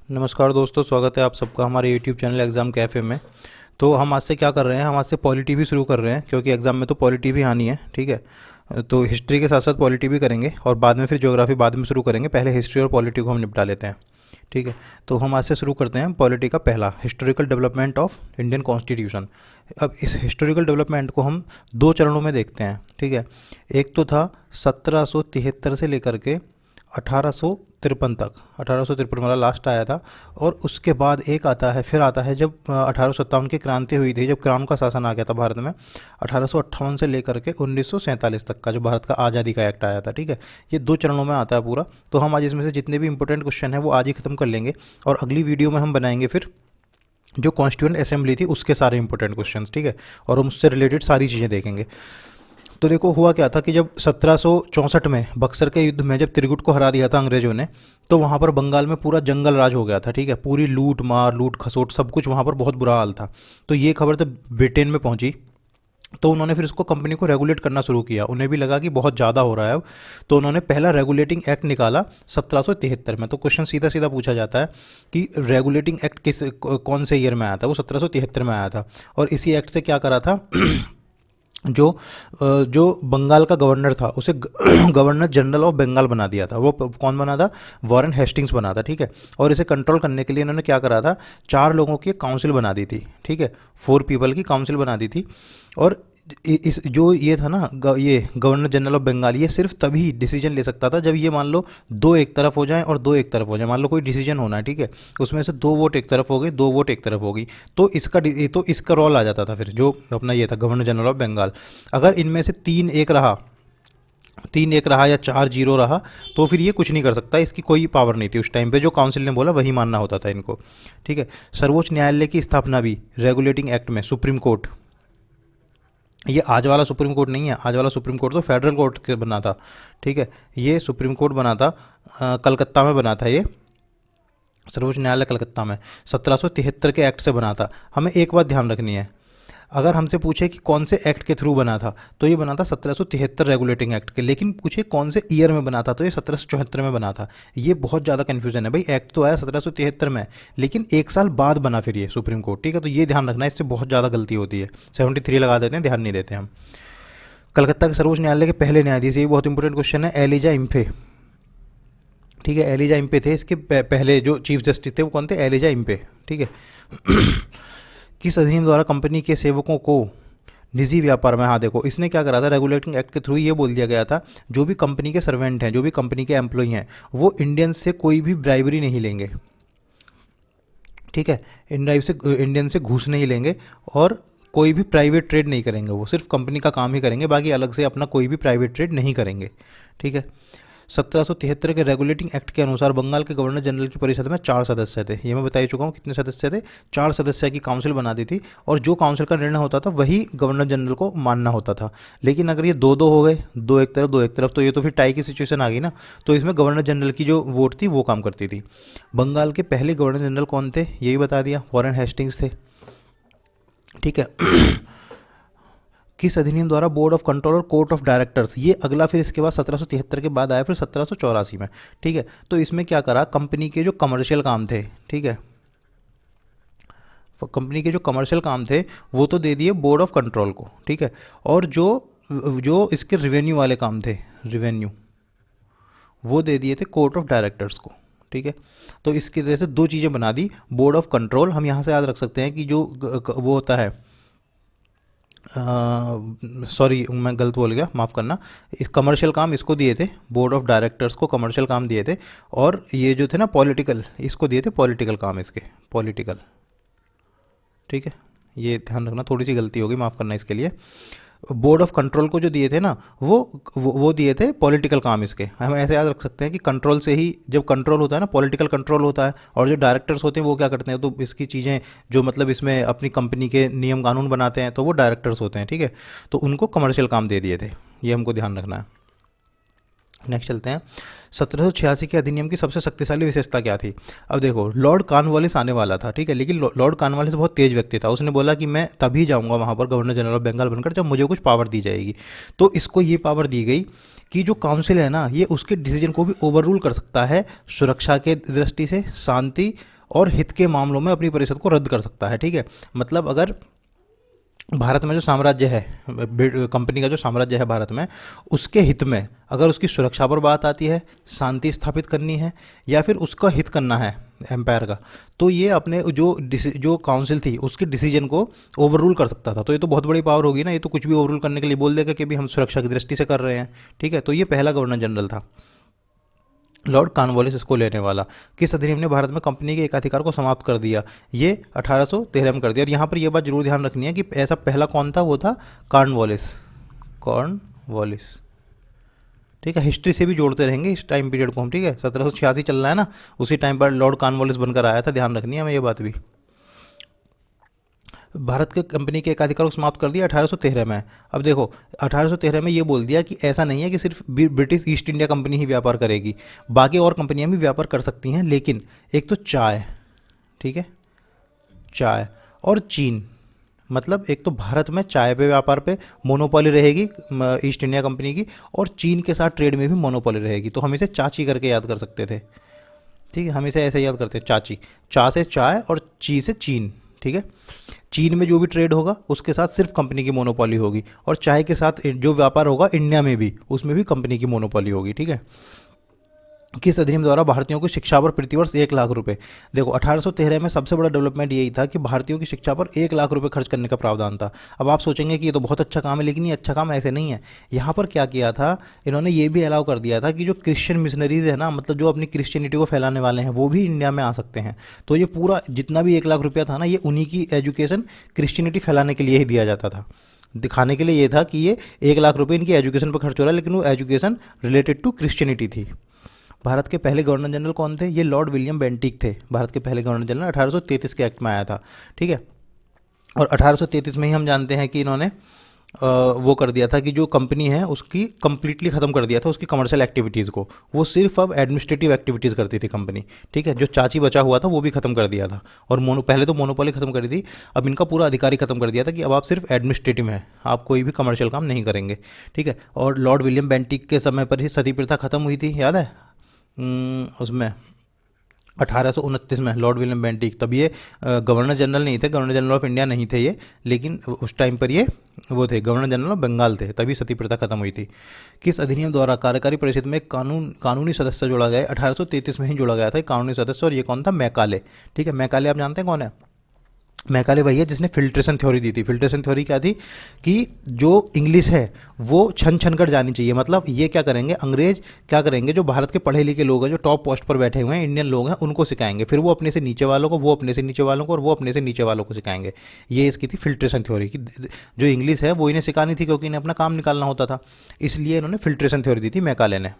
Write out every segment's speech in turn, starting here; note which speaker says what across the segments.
Speaker 1: नमस्कार दोस्तों, स्वागत है आप सबका हमारे यूट्यूब चैनल एग्ज़ाम कैफ़े में। तो हम आज से क्या कर रहे हैं, हम आज से पॉलिटी भी शुरू कर रहे हैं, क्योंकि एग्ज़ाम में तो पॉलिटी भी आनी है। ठीक है, तो हिस्ट्री के साथ साथ पॉलिटी भी करेंगे और बाद में फिर ज्योग्राफी बाद में शुरू करेंगे। पहले हिस्ट्री और पॉलिटी को हम निपटा लेते हैं। ठीक है, तो हम आज से शुरू करते हैं पॉलिटी का पहला, historical development of Indian constitution. अब इस हिस्टोरिकल डेवलपमेंट को हम दो चरणों में देखते हैं। ठीक है, एक तो था 1773 से लेकर के 1853 तक, 1853 वाला लास्ट आया था। और उसके बाद एक आता है, फिर आता है जब 1857 की क्रांति हुई थी, जब क्राउन का शासन आ गया था भारत में। 1858 से लेकर के 1947 तक का जो भारत का आज़ादी का एक्ट आया था। ठीक है, ये दो चरणों में आता है पूरा। तो हम आज इसमें से जितने भी इंपॉर्टेंट क्वेश्चन हैं वो आज ही खत्म कर लेंगे, और अगली वीडियो में हम बनाएंगे फिर जो कॉन्स्टिट्यूएंट असेंबली थी उसके सारे इंपॉर्टेंट क्वेश्चंस। ठीक है, और हम उससे रिलेटेड सारी चीज़ें देखेंगे। तो देखो हुआ क्या था कि जब 1764 में बक्सर के युद्ध में जब त्रिगुट को हरा दिया था अंग्रेजों ने, तो वहाँ पर बंगाल में पूरा जंगल राज हो गया था। ठीक है, पूरी लूट मार लूट खसोट सब कुछ वहाँ पर बहुत बुरा हाल था। तो ये खबर जब ब्रिटेन में पहुँची तो उन्होंने फिर इसको कंपनी को रेगुलेट करना शुरू किया। उन्हें भी लगा कि बहुत ज़्यादा हो रहा है अब, तो उन्होंने पहला रेगुलेटिंग एक्ट निकाला 1773 में। तो क्वेश्चन सीधा सीधा पूछा जाता है कि रेगुलेटिंग एक्ट कौन से ईयर में आया था। वो 1773 में आया था। और इसी एक्ट से क्या करा था जो जो बंगाल का गवर्नर था उसे गवर्नर जनरल ऑफ बंगाल बना दिया था। वो कौन बना था? वॉरेन हेस्टिंग्स बना था। ठीक है, और इसे कंट्रोल करने के लिए इन्होंने क्या करा था, 4 लोगों की काउंसिल बना दी थी। ठीक है, 4 पीपल की काउंसिल बना दी थी। और इस जो ये था ना ये गवर्नर जनरल ऑफ बंगाल, ये सिर्फ तभी डिसीजन ले सकता था जब ये मान लो 2 एक तरफ हो जाएं और 2 एक तरफ हो जाए। मान लो कोई डिसीजन होना है, ठीक है, उसमें से 2 वोट एक तरफ हो गई, 2 वोट एक तरफ हो गई, तो इसका रोल आ जाता था फिर जो अपना ये था गवर्नर जनरल ऑफ बंगाल। अगर इनमें से 3-1 रहा या 4-0 रहा तो फिर ये कुछ नहीं कर सकता, इसकी कोई पावर नहीं थी उस टाइम पे। जो काउंसिल ने बोला वही मानना होता था इनको। ठीक है, सर्वोच्च न्यायालय की स्थापना भी रेगुलेटिंग एक्ट में, सुप्रीम कोर्ट, ये आज वाला सुप्रीम कोर्ट नहीं है। आज वाला सुप्रीम कोर्ट तो फेडरल कोर्ट के बना था। ठीक है, ये सुप्रीम कोर्ट बना था कलकत्ता में बना था। ये सर्वोच्च न्यायालय कलकत्ता में 1773 के एक्ट से बना था। हमें एक बात ध्यान रखनी है, अगर हमसे पूछे कि कौन से एक्ट के थ्रू बना था तो ये बना था 1773 रेगुलेटिंग एक्ट के। लेकिन पूछे कौन से ईयर में बना था तो ये 1774 में बना था। ये बहुत ज़्यादा कन्फ्यूजन है भाई। एक्ट तो आया 1773 में, लेकिन एक साल बाद बना फिर ये सुप्रीम कोर्ट। ठीक है, तो ये ध्यान रखना है, इससे बहुत ज़्यादा गलती होती है। 73 लगा देते हैं, ध्यान नहीं देते हम। कलकत्ता के सर्वोच्च न्यायालय के पहले न्यायाधीश, ये बहुत इंपॉर्टेंट क्वेश्चन है, एलिजा इम्फे। ठीक है, एलिजा इम्पे थे इसके पहले जो चीफ जस्टिस थे, वो कौन थे? Elijah Impey. ठीक है किस अधिनियम द्वारा कंपनी के सेवकों को निजी व्यापार में, हाँ देखो इसने क्या करा था, रेगुलेटिंग एक्ट के थ्रू ये बोल दिया गया था जो भी कंपनी के सर्वेंट हैं, जो भी कंपनी के एम्प्लॉई हैं, वो इंडियन से कोई भी ब्राइबरी नहीं लेंगे। ठीक है, इंडियन से घूस नहीं लेंगे और कोई भी प्राइवेट ट्रेड नहीं करेंगे। वो सिर्फ कंपनी का काम ही करेंगे, बाकी अलग से अपना कोई भी प्राइवेट ट्रेड नहीं करेंगे। ठीक है, 1773 के रेगुलेटिंग एक्ट के अनुसार बंगाल के गवर्नर जनरल की परिषद में 4 सदस्य थे। ये मैं बता ही चुका हूँ कितने सदस्य थे। 4 सदस्य की काउंसिल बना दी थी, और जो काउंसिल का निर्णय होता था वही गवर्नर जनरल को मानना होता था। लेकिन अगर ये 2-2 हो गए, 2 एक तरफ 2 एक तरफ, तो ये तो फिर टाई की सिचुएशन आ गई ना। तो इसमें गवर्नर जनरल की जो वोट थी वो काम करती थी। बंगाल के पहले गवर्नर जनरल कौन थे यही बता दिया, वॉरेन हेस्टिंग्स थे। ठीक है किस अधिनियम द्वारा बोर्ड ऑफ कंट्रोल और कोर्ट ऑफ डायरेक्टर्स, ये अगला फिर इसके बाद 1773 के बाद आया फिर 1784 में। ठीक है, तो इसमें क्या करा, कंपनी के जो कमर्शियल काम थे, ठीक है, कंपनी के जो कमर्शियल काम थे वो तो दे दिए बोर्ड ऑफ कंट्रोल को। ठीक है, और जो जो इसके रिवेन्यू वाले काम थे, रिवेन्यू, वो दे दिए थे कोर्ट ऑफ डायरेक्टर्स को। ठीक है, तो इसकी वजह से 2 चीज़ें बना दी। बोर्ड ऑफ कंट्रोल हम यहाँ से याद रख सकते हैं कि जो वो होता है, सॉरी मैं गलत बोल गया, माफ़ करना। इस कमर्शियल काम इसको दिए थे, बोर्ड ऑफ डायरेक्टर्स को कमर्शियल काम दिए थे। और ये जो थे ना पॉलिटिकल, इसको दिए थे पॉलिटिकल काम, इसके पॉलिटिकल। ठीक है, ये ध्यान रखना, थोड़ी सी गलती होगी, माफ़ करना इसके लिए। बोर्ड ऑफ कंट्रोल को जो दिए थे ना वो दिए थे पॉलिटिकल काम इसके। हम ऐसे याद रख सकते हैं कि कंट्रोल से ही, जब कंट्रोल होता है ना, पॉलिटिकल कंट्रोल होता है, और जो डायरेक्टर्स होते हैं वो क्या करते हैं, तो इसकी चीज़ें जो मतलब इसमें अपनी कंपनी के नियम कानून बनाते हैं, तो वो डायरेक्टर्स होते हैं। ठीक है, तो उनको कमर्शियल काम दे दिए थे, ये हमको ध्यान रखना है। नेक्स्ट चलते हैं, 1786 के अधिनियम की सबसे शक्तिशाली विशेषता क्या थी। अब देखो लॉर्ड कॉर्नवालिस आने वाला था, ठीक है, लेकिन लॉर्ड कॉर्नवालिस बहुत तेज व्यक्ति था। उसने बोला कि मैं तभी जाऊंगा वहाँ पर गवर्नर जनरल ऑफ बंगाल बनकर जब मुझे कुछ पावर दी जाएगी। तो इसको ये पावर दी गई कि जो काउंसिल है ना, ये उसके डिसीजन को भी ओवर रूल कर सकता है, सुरक्षा के दृष्टि से, शांति और हित के मामलों में अपनी परिषद को रद्द कर सकता है। ठीक है, मतलब अगर भारत में जो साम्राज्य है, कंपनी का जो साम्राज्य है भारत में, उसके हित में अगर उसकी सुरक्षा पर बात आती है, शांति स्थापित करनी है, या फिर उसका हित करना है एम्पायर का, तो ये अपने जो काउंसिल थी उसके डिसीजन को ओवर रूल कर सकता था। तो ये तो बहुत बड़ी पावर होगी ना, ये तो कुछ भी ओवर रूल करने के लिए बोल देगा कि भी हम सुरक्षा की दृष्टि से कर रहे हैं। ठीक है, तो ये पहला गवर्नर जनरल था, लॉर्ड कॉर्नवालिस इसको लेने वाला। किस अधिनियम ने भारत में कंपनी के एकाधिकार को समाप्त कर दिया? ये 1813 में कर दिया। और यहाँ पर यह बात जरूर ध्यान रखनी है कि ऐसा पहला कौन था, वो था कॉर्नवालिस। कॉर्नवालिस, ठीक है, हिस्ट्री से भी जोड़ते रहेंगे इस टाइम पीरियड को हम। ठीक है, 1786 चल रहा है ना, उसी टाइम पर लॉर्ड कॉर्नवालिस बनकर आया था, ध्यान रखनी है हमें ये बात भी। भारत के कंपनी के एकाधिकार को समाप्त कर दिया 1813 में। अब देखो 1813 में ये बोल दिया कि ऐसा नहीं है कि सिर्फ ब्रिटिश ईस्ट इंडिया कंपनी ही व्यापार करेगी, बाकी और कंपनियां भी व्यापार कर सकती हैं, लेकिन एक तो चाय, ठीक है, चाय और चीन, मतलब एक तो भारत में चाय पे व्यापार पे मोनोपोली रहेगी ईस्ट इंडिया कंपनी की, और चीन के साथ ट्रेड में भी मोनोपोली रहेगी। तो हम इसे चाची करके याद कर सकते थे। ठीक है, हम इसे ऐसे याद करते हैं, चाची, चा से चाय और ची से चीन। ठीक है, चीन में जो भी ट्रेड होगा उसके साथ सिर्फ कंपनी की मोनोपोली होगी, और चाय के साथ जो व्यापार होगा इंडिया में भी, उसमें भी कंपनी की मोनोपोली होगी। ठीक है, किस अधिनियम द्वारा भारतीयों की शिक्षा पर प्रतिवर्ष 1 लाख रुपए? देखो 1813 में सबसे बड़ा डेवलपमेंट यही था कि भारतीयों की शिक्षा पर 1 लाख रुपए खर्च करने का प्रावधान था। अब आप सोचेंगे कि ये तो बहुत अच्छा काम है, लेकिन ये अच्छा काम ऐसे नहीं है। यहाँ पर क्या किया था इन्होंने, ये भी अलाउ कर दिया था कि जो क्रिश्चियन मिशनरीज है ना, मतलब जो अपनी क्रिश्चियनिटी को फैलाने वाले हैं, वो भी इंडिया में आ सकते हैं। तो ये पूरा जितना भी 1 लाख रुपया था ना, ये उन्हीं की एजुकेशन क्रिश्चियनिटी फैलाने के लिए ही दिया जाता था। दिखाने के लिए ये था कि ये 1 लाख रुपये इनकी एजुकेशन पर खर्च हो रहा है, लेकिन वो एजुकेशन रिलेटेड टू क्रिश्चियनिटी थी। भारत के पहले गवर्नर जनरल कौन थे? ये लॉर्ड विलियम बेंटिक थे, भारत के पहले गवर्नर जनरल। 1833 के एक्ट में आया था। ठीक है, और 1833 में ही हम जानते हैं कि इन्होंने वो कर दिया था कि जो कंपनी है उसकी कंप्लीटली ख़त्म कर दिया था उसकी कमर्शियल एक्टिविटीज़ को, वो सिर्फ अब एडमिनिस्ट्रेटिव एक्टिविटीज़ करती थी कंपनी। ठीक है, जो चाची बचा हुआ था वो भी ख़त्म कर दिया था, और पहले तो मोनोपोली ख़त्म करी थी, अब इनका पूरा अधिकारी ख़त्म कर दिया था कि अब आप सिर्फ एडमिनिस्ट्रेटिव हैं, आप कोई भी कमर्शियल काम नहीं करेंगे। ठीक है, और लॉर्ड विलियम बेंटिक के समय पर ही सती प्रथा ख़त्म हुई थी, याद है? उसमें 1829 में लॉर्ड विलियम बेंटिक, तब ये गवर्नर जनरल नहीं थे, गवर्नर जनरल ऑफ इंडिया नहीं थे ये, लेकिन उस टाइम पर ये वो थे गवर्नर जनरल ऑफ बंगाल थे, तभी सती प्रथा खत्म हुई थी। किस अधिनियम द्वारा कार्यकारी परिषद में कानूनी सदस्य जोड़ा गया? 1833 में ही जोड़ा गया था कानूनी सदस्य, और ये कौन था? मैकाले। ठीक है, मैकाले आप जानते हैं कौन है? मैकाले वही है जिसने फिल्ट्रेशन थ्योरी दी थी। फिल्ट्रेशन थ्योरी क्या थी कि जो इंग्लिश है वो छन छन कर जानी चाहिए, मतलब ये क्या करेंगे अंग्रेज, क्या करेंगे जो भारत के पढ़े लिखे लोग हैं, जो टॉप पोस्ट पर बैठे हुए हैं इंडियन लोग हैं, उनको सिखाएंगे, फिर वो अपने से नीचे वालों को, वो अपने से नीचे वालों को, और वो अपने से नीचे वालों को सिखाएंगे। ये इसकी थी फिल्ट्रेशन थ्योरी की, जो इंग्लिश है वो इन्हें सिखानी थी क्योंकि इन्हें अपना काम निकालना होता था, इसलिए इन्होंने फिल्ट्रेशन थ्योरी दी थी मैकाले ने।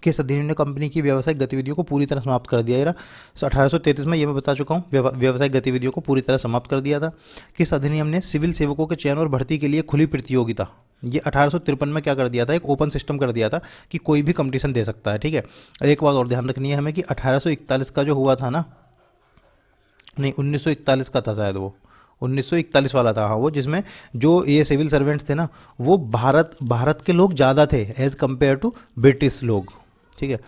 Speaker 1: किस अधिनियम ने कंपनी की व्यावसायिक गतिविधियों को पूरी तरह समाप्त कर दिया? 1833 में, ये मैं बता चुका हूँ, व्यावसायिक गतिविधियों को पूरी तरह समाप्त कर दिया था। किस अधिनियम ने सिविल सेवकों के चयन और भर्ती के लिए खुली प्रतियोगिता, ये 1853 में क्या कर दिया था? एक ओपन सिस्टम कर दिया था कि कोई भी कंपटीशन दे सकता है। ठीक है, एक बात और ध्यान रखनी है हमें कि 1841 का जो हुआ था ना, नहीं 1941 का था शायद, वो 1941 वाला था, हाँ, वो जिसमें जो ये सिविल सर्वेंट्स थे ना, वो भारत के लोग ज़्यादा थे एज़ कम्पेयर टू ब्रिटिश लोग। ठीक है,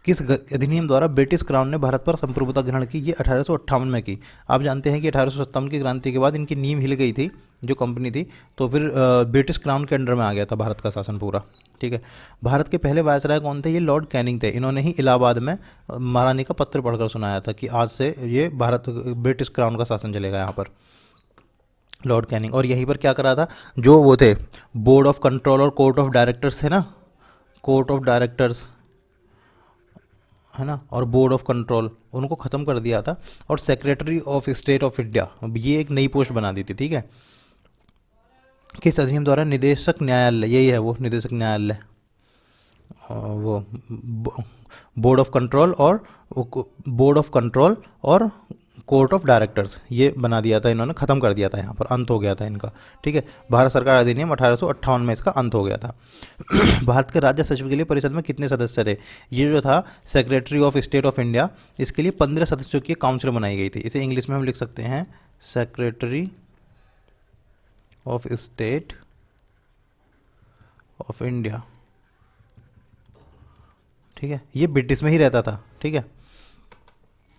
Speaker 1: किस अधिनियम द्वारा ब्रिटिश क्राउन ने भारत पर संप्रभुता ग्रहण की? ये 1858 में की। आप जानते हैं कि 1857 की क्रांति के बाद इनकी नींव हिल गई थी जो कंपनी थी, तो फिर ब्रिटिश क्राउन के अंडर में आ गया था भारत का शासन पूरा। ठीक है, भारत के पहले वायसराय कौन थे? ये लॉर्ड कैनिंग थे। इन्होंने ही इलाहाबाद में महारानी का पत्र पढ़कर सुनाया था कि आज से ये ब्रिटिश क्राउन का शासन चलेगा यहाँ पर, लॉर्ड कैनिंग। और यहीं पर क्या करा था, जो वो थे बोर्ड ऑफ कंट्रोल और कोर्ट ऑफ डायरेक्टर्स थे ना, कोर्ट ऑफ डायरेक्टर्स है ना, और बोर्ड ऑफ कंट्रोल, उनको ख़त्म कर दिया था, और secretary of state of India, ये एक नई पोस्ट बना दी थी। ठीक है, किस अधिनियम द्वारा निदेशक न्यायालय, यही है वो निदेशक न्यायालय, वो बोर्ड ऑफ कंट्रोल और कोर्ट ऑफ डायरेक्टर्स, ये बना दिया था इन्होंने, ख़त्म कर दिया था, यहाँ पर अंत हो गया था इनका। ठीक है, भारत सरकार अधिनियम 1858 में इसका अंत हो गया था। भारत के राज्य सचिव के लिए परिषद में कितने सदस्य थे? ये जो था secretary of state of India, इसके लिए 15 सदस्यों की काउंसिल बनाई गई थी। इसे इंग्लिश में हम लिख सकते हैं secretary of state of India. ठीक है, ये ब्रिटिश में ही रहता था। ठीक है,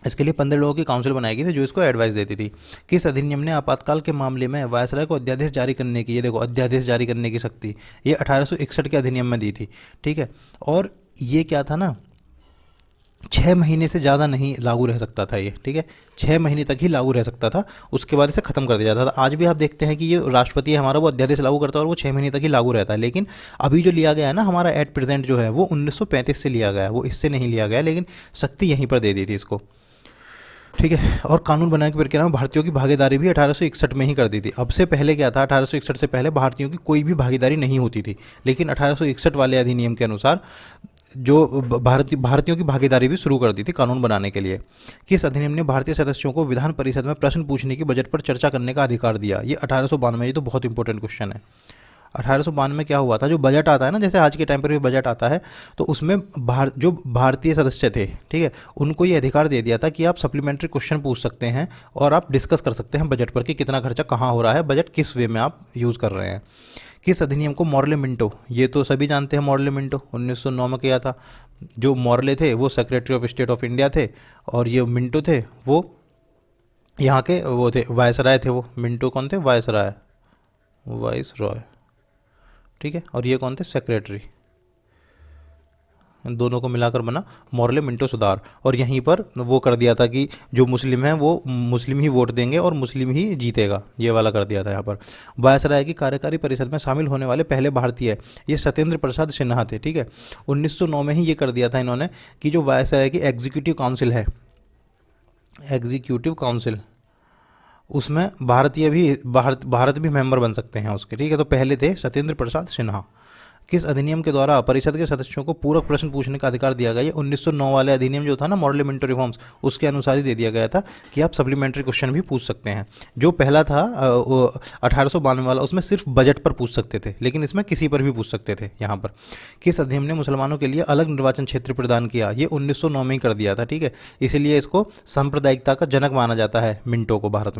Speaker 1: इसके लिए 15 लोगों की काउंसिल बनाई गई थी जो इसको एडवाइस देती थी। किस अधिनियम ने आपातकाल के मामले में वायसराय को अध्यादेश जारी करने की, ये देखो अध्यादेश जारी करने की शक्ति, ये 1861 के अधिनियम में दी थी, ठीक है। और ये क्या था ना, 6 महीने से ज़्यादा नहीं लागू रह सकता था ये, ठीक है, 6 महीने तक ही लागू रह सकता था, उसके बाद इसे ख़त्म कर दिया जाता था। आज भी आप देखते हैं कि ये राष्ट्रपति है हमारा, वो अध्यादेश लागू करता है और वो 6 महीने तक ही लागू रहता है। लेकिन अभी जो लिया गया है ना हमारा एट प्रेजेंट जो है वो 1935 से लिया गया है, वो इससे नहीं लिया गया है, लेकिन शक्ति यहीं पर दे दी थी इसको, ठीक है। और कानून बनाने की प्रक्रिया में भारतीयों की भागीदारी भी 1861 में ही कर दी थी। अब से पहले क्या था, 1861 से पहले भारतीयों की कोई भी भागीदारी नहीं होती थी, लेकिन 1861 वाले अधिनियम के अनुसार जो भारतीयों की भागीदारी भी शुरू कर दी थी कानून बनाने के लिए। किस अधिनियम ने भारतीय सदस्यों को विधान परिषद में प्रश्न पूछने की, बजट पर चर्चा करने का अधिकार दिया? ये 1892, ये तो बहुत इंपॉर्टेंट क्वेश्चन है। 1892 में क्या हुआ था, जो बजट आता है ना, जैसे आज के टाइम पर भी बजट आता है, तो उसमें जो भारतीय सदस्य थे, ठीक है, उनको ये अधिकार दे दिया था कि आप सप्लीमेंट्री क्वेश्चन पूछ सकते हैं और आप डिस्कस कर सकते हैं बजट पर कि कितना खर्चा कहाँ हो रहा है, बजट किस वे में आप यूज़ कर रहे हैं। किस अधिनियम को मॉर्ले मिंटो, ये तो सभी जानते हैं, मॉर्ले मिंटो 1909 में किया था। जो मॉर्ले थे वो secretary of state of India थे, और ये मिंटो थे वो यहाँ के वो थे, वायसराय थे वो। मिंटो कौन थे? वायसराय, वाइसरॉय, ठीक है। और ये कौन थे? सेक्रेटरी। दोनों को मिलाकर बना मॉर्ले मिंटो सुधार। और यहीं पर वो कर दिया था कि जो मुस्लिम हैं वो मुस्लिम ही वोट देंगे और मुस्लिम ही जीतेगा, ये वाला कर दिया था यहाँ पर। वायसराय की कार्यकारी परिषद में शामिल होने वाले पहले भारतीय, ये सत्येंद्र प्रसाद सिन्हा थे, ठीक है। 1909 में ही ये कर दिया था इन्होंने कि जो वायसराय की एग्जीक्यूटिव काउंसिल है, एग्जीक्यूटिव काउंसिल, उसमें भारत भी मेंबर बन सकते हैं उसके, ठीक है। तो पहले थे सत्येंद्र प्रसाद सिन्हा। किस अधिनियम के द्वारा परिषद के सदस्यों को पूरक प्रश्न पूछने का अधिकार दिया गया? ये 1909 वाले अधिनियम जो था ना, मॉडल मिंटो रिफॉर्म्स, उसके अनुसार ही दे दिया गया था कि आप सप्लीमेंट्री क्वेश्चन भी पूछ सकते हैं। जो पहला था 1892 वाला, उसमें सिर्फ बजट पर पूछ सकते थे, लेकिन इसमें किसी पर भी पूछ सकते थे यहाँ पर। किस अधिनियम ने मुसलमानों के लिए अलग निर्वाचन क्षेत्र प्रदान किया? ये 1909 में ही कर दिया था, ठीक है। इसीलिए इसको सांप्रदायिकता का जनक माना जाता है मिंटो को भारत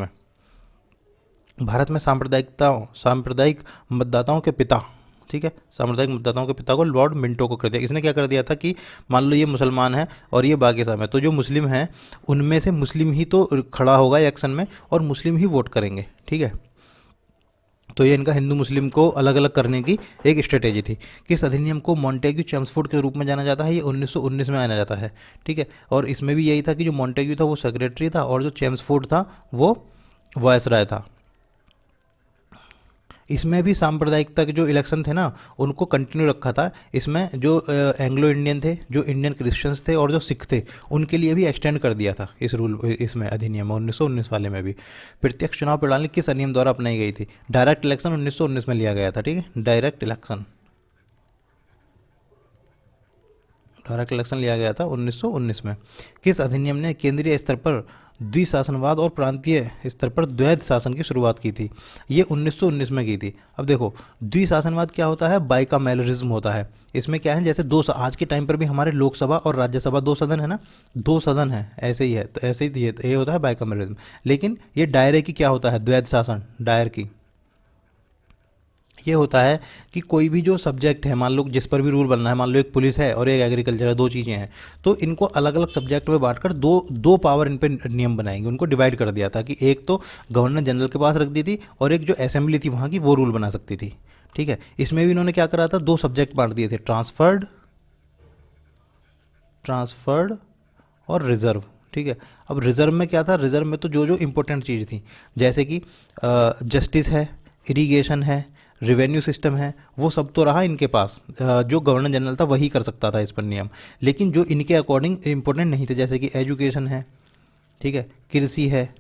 Speaker 1: में सांप्रदायिक मतदाताओं के पिता, ठीक है, सांप्रदायिक मतदाताओं के पिता को लॉर्ड मिंटो को कर दिया। इसने क्या कर दिया था कि मान लो ये मुसलमान है और ये बाकी सब है, तो जो मुस्लिम हैं उनमें से मुस्लिम ही तो खड़ा होगा इलेक्शन में और मुस्लिम ही वोट करेंगे, ठीक है। तो ये इनका हिंदू मुस्लिम को अलग अलग करने की एक स्ट्रेटेजी थी। किस अधिनियम को मॉन्टेग्यू चेम्सफोर्ड के रूप में जाना जाता है? ये 1919 में आना जाता है, ठीक है। और इसमें भी यही था कि जो मॉन्टेग्यू था वो सेक्रेटरी था और जो चेम्सफोर्ड था वो वायसराय था। इसमें भी सांप्रदायिकता के जो इलेक्शन थे ना उनको कंटिन्यू रखा था। इसमें जो एंग्लो इंडियन थे, जो इंडियन क्रिश्चियंस थे और जो सिख थे, उनके लिए भी एक्सटेंड कर दिया था इस रूल, इसमें अधिनियम 1919 वाले में भी। प्रत्यक्ष चुनाव प्रणाली किस अधिनियम द्वारा अपनाई गई थी? डायरेक्ट इलेक्शन 1919 में लिया गया था, ठीक है, डायरेक्ट इलेक्शन लिया गया था 1919 में। किस अधिनियम ने केंद्रीय स्तर पर द्विशासनवाद और प्रांतीय स्तर पर द्वैध शासन की शुरुआत की थी? ये 1919 में की थी। अब देखो द्विशासनवाद क्या होता है? बाइकामेलरिज्म होता है। इसमें क्या है, जैसे आज के टाइम पर भी हमारे लोकसभा और राज्यसभा 2 सदन है ना, 2 सदन है, ऐसे ही है, तो ऐसे ही ये होता है बाइकामेलरिज्म। लेकिन ये दायरे की क्या होता है? द्वैध शासन, दायर की ये होता है कि कोई भी जो सब्जेक्ट है, मान लो जिस पर भी रूल बनना है, मान लो एक पुलिस है और एक एग्रीकल्चर है, 2 चीज़ें हैं, तो इनको अलग अलग सब्जेक्ट में बांटकर दो पावर इन पे नियम बनाएंगे। उनको डिवाइड कर दिया था कि एक तो गवर्नर जनरल के पास रख दी थी और एक जो असेंबली थी वहाँ की वो रूल बना सकती थी, ठीक है। इसमें भी इन्होंने क्या करा था? 2 सब्जेक्ट बांट दिए थे, ट्रांसफर्ड और रिजर्व, ठीक है। अब रिजर्व में क्या था? रिजर्व में तो जो इंपॉर्टेंट चीज़ थी, जैसे कि जस्टिस है, इरिगेशन है, रिवेन्यू सिस्टम है, वो सब तो रहा इनके पास। जो गवर्नर जनरल था वही कर सकता था इस पर नियम। लेकिन जो इनके अकॉर्डिंग इम्पोर्टेंट नहीं थे, जैसे कि एजुकेशन है, ठीक है, कृषि है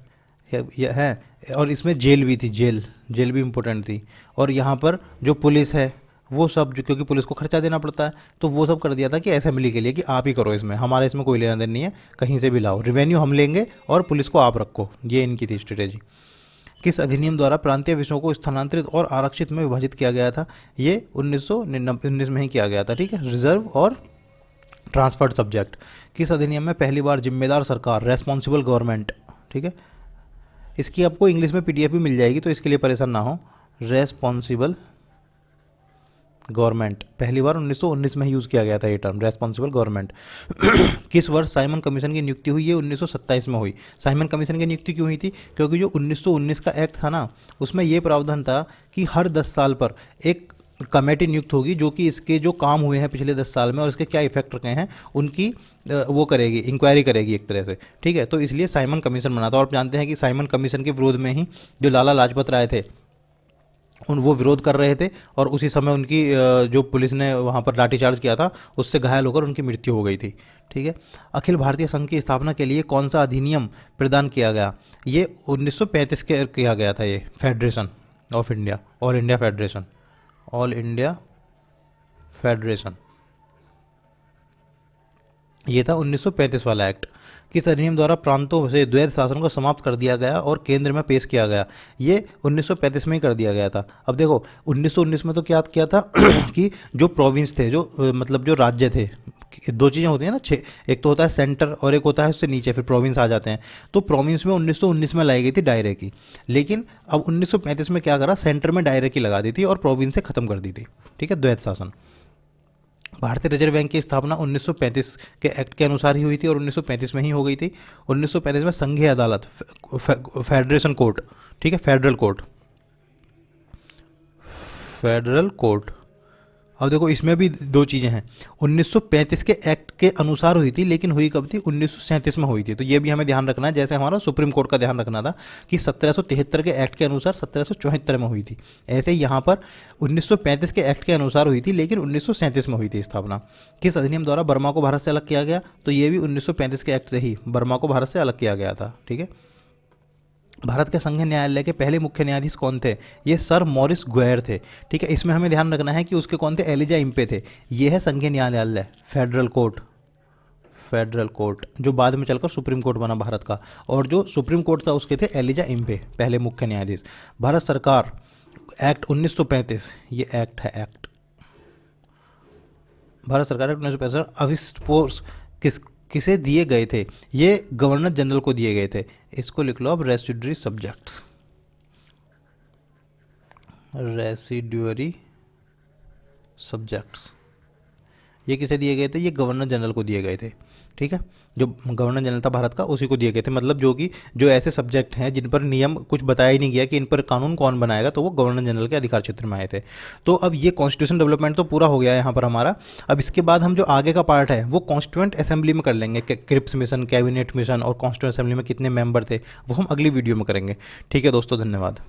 Speaker 1: और इसमें जेल भी थी, जेल भी इम्पोर्टेंट थी। और यहाँ पर जो पुलिस है वो सब, जो क्योंकि पुलिस को खर्चा देना पड़ता है, तो वो सब कर दिया था कि असेंबली के लिए कि आप ही करो, इसमें हमारा इसमें कोई लेना देना नहीं है, कहीं से भी लाओ, रिवेन्यू हम लेंगे और पुलिस को आप रखो। ये इनकी थी स्ट्रेटेजी। किस अधिनियम द्वारा प्रांतीय विषयों को स्थानांतरित और आरक्षित में विभाजित किया गया था? ये 1919 में ही किया गया था, ठीक है, रिजर्व और ट्रांसफर्ड सब्जेक्ट। किस अधिनियम में पहली बार जिम्मेदार सरकार, रेस्पॉन्सिबल गवर्नमेंट, ठीक है, इसकी आपको इंग्लिश में PDF भी मिल जाएगी, तो इसके लिए परेशान ना हो। रेस्पॉन्सिबल गवर्नमेंट, पहली बार 1919 में यूज़ किया गया था ये टर्म, रेस्पॉन्सिबल गवर्नमेंट। किस वर्ष साइमन कमीशन की नियुक्ति हुई? ये 1927 में हुई। साइमन कमीशन की नियुक्ति क्यों हुई थी? क्योंकि जो 1919 का एक्ट था ना, उसमें ये प्रावधान था कि हर 10 साल पर एक कमेटी नियुक्त होगी जो कि इसके जो काम हुए हैं पिछले 10 साल में और इसके क्या इफेक्ट रखे हैं उनकी वो करेगी, इंक्वायरी करेगी एक तरह से, ठीक है। तो इसलिए साइमन कमीशन बना था। और आप जानते हैं कि साइमन कमीशन के विरोध में ही जो लाला लाजपत राय थे वो विरोध कर रहे थे और उसी समय उनकी जो पुलिस ने वहाँ पर लाठीचार्ज किया था उससे घायल होकर उनकी मृत्यु हो गई थी, ठीक है। अखिल भारतीय संघ की स्थापना के लिए कौन सा अधिनियम प्रदान किया गया? ये 1935 के किया गया था। ये federation of India, all India federation, all India federation, ये था 1935 वाला एक्ट। किस अधिनियम द्वारा प्रांतों से द्वैध शासन को समाप्त कर दिया गया और केंद्र में पेश किया गया? ये 1935 में ही कर दिया गया था। अब देखो 1919 में तो क्या किया था कि जो प्रोविंस थे, जो मतलब जो राज्य थे, दो चीज़ें होती हैं ना, एक तो होता है सेंटर और एक होता है उससे नीचे फिर प्रोविंस आ जाते हैं। तो प्रोविंस में 1919 में लाई गई थी डायरे की, लेकिन अब 1935 में क्या करा, सेंटर में डायरे की लगा दी थी और प्रोविंस से ख़त्म कर दी थी, ठीक है, द्वैध शासन। भारतीय रिजर्व बैंक की स्थापना 1935 के एक्ट के अनुसार ही हुई थी और 1935 में ही हो गई थी। 1935 में संघीय अदालत, फेडरेशन कोर्ट, ठीक है, फेडरल कोर्ट, फेडरल कोर्ट। अब देखो इसमें भी दो चीज़ें हैं, 1935 के एक्ट के अनुसार हुई थी लेकिन हुई कब थी? 1937 में हुई थी। तो ये भी हमें ध्यान रखना है, जैसे हमारा सुप्रीम कोर्ट का ध्यान रखना था कि 1773 के एक्ट के अनुसार 1774 में हुई थी, ऐसे ही यहाँ पर 1935 के एक्ट के अनुसार हुई थी लेकिन 1937 में हुई थी स्थापना। किस अधिनियम द्वारा बर्मा को भारत से अलग किया गया? तो ये भी 1935 के एक्ट से ही बर्मा को भारत से अलग किया गया था, ठीक है। भारत के संघ न्यायालय के पहले मुख्य न्यायाधीश कौन थे? ये सर मॉरिस ग्वेयर थे, ठीक है। इसमें हमें ध्यान रखना है कि उसके कौन थे? एलिजा इम्पे थे। ये है संघीय न्यायालय, फेडरल कोर्ट, फेडरल कोर्ट, जो बाद में चलकर सुप्रीम कोर्ट बना भारत का। और जो सुप्रीम कोर्ट था उसके थे एलिजा इम्पे, पहले मुख्य न्यायाधीश। भारत सरकार एक्ट 1935, ये एक्ट है, एक्ट, भारत सरकार एक्ट 1965 अविस्पोर्स किसे दिए गए थे? ये गवर्नर जनरल को दिए गए थे। इसको लिख लो अब, रेसिडुअरी सब्जेक्ट्स, रेसिडुअरी सब्जेक्ट्स, ये किसे दिए गए थे? ये गवर्नर जनरल को दिए गए थे, ठीक है। जो गवर्नर जनरल था भारत का उसी को दिए गए थे, मतलब जो ऐसे सब्जेक्ट हैं जिन पर नियम कुछ बताया ही नहीं गया कि इन पर कानून कौन बनाएगा, तो वो गवर्नर जनरल के अधिकार क्षेत्र में आए थे। तो अब ये कॉन्स्टिट्यूशन डेवलपमेंट तो पूरा हो गया है यहाँ पर हमारा। अब इसके बाद हम जो आगे का पार्ट है वो कॉन्स्टिट्यूएंट असेंबली में कर लेंगे। क्रिप्स मिशन, कैबिनेट मिशन और कॉन्स्टिट्यूएंट असेंबली में कितने मेंबर थे वो हम अगली वीडियो में करेंगे, ठीक है दोस्तों, धन्यवाद।